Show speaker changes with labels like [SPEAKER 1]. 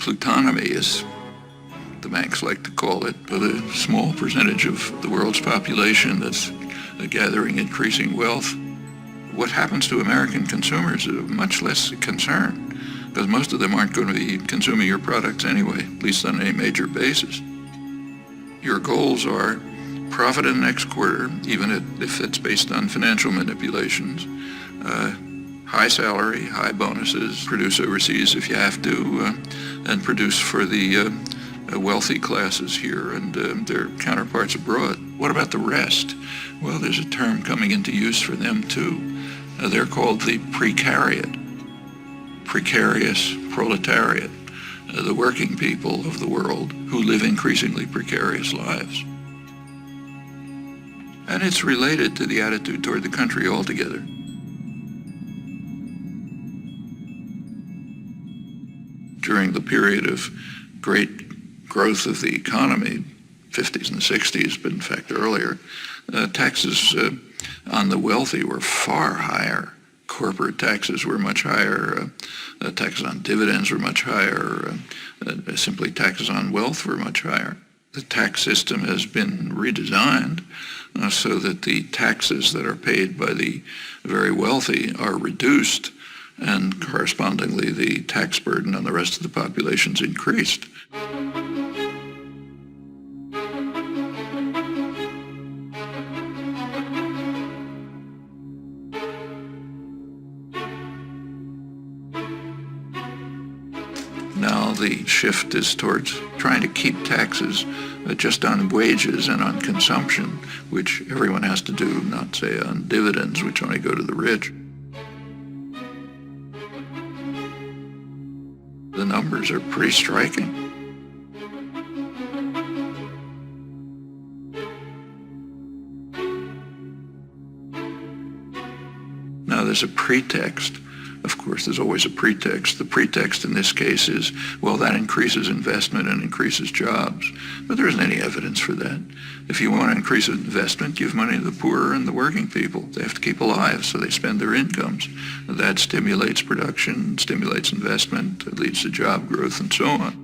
[SPEAKER 1] Plutonomy, as the banks like to call it, but a small percentage of the world's population that's gathering increasing wealth. What happens to American consumers is much less a concern, because most of them aren't going to be consuming your products anyway, at least on any major basis. Your goals are profit in the next quarter, even if it's based on financial manipulations, high salary, high bonuses, produce overseas if you have to, and produce for the wealthy classes here and their counterparts abroad. What about the rest? Well, there's a term coming into use for them too. They're called the precariat, precarious proletariat, the working people of the world who live increasingly precarious lives. And it's related to the attitude toward the country altogether. During the period of great growth of the economy, 50s and 60s, but in fact earlier, taxes on the wealthy were far higher. Corporate taxes were much higher. Taxes on dividends were much higher. Simply taxes on wealth were much higher. The tax system has been redesigned so that the taxes that are paid by the very wealthy are reduced, and correspondingly the tax burden on the rest of the population's increased. Now the shift is towards trying to keep taxes just on wages and on consumption, which everyone has to do, not say on dividends, which only go to the rich. The numbers are pretty striking. Now there's a pretext. Of course, there's always a pretext. The pretext in this case is, well, that increases investment and increases jobs. But there isn't any evidence for that. If you want to increase investment, give money to the poor and the working people. They have to keep alive, so they spend their incomes. That stimulates production, stimulates investment, it leads to job growth, and so on.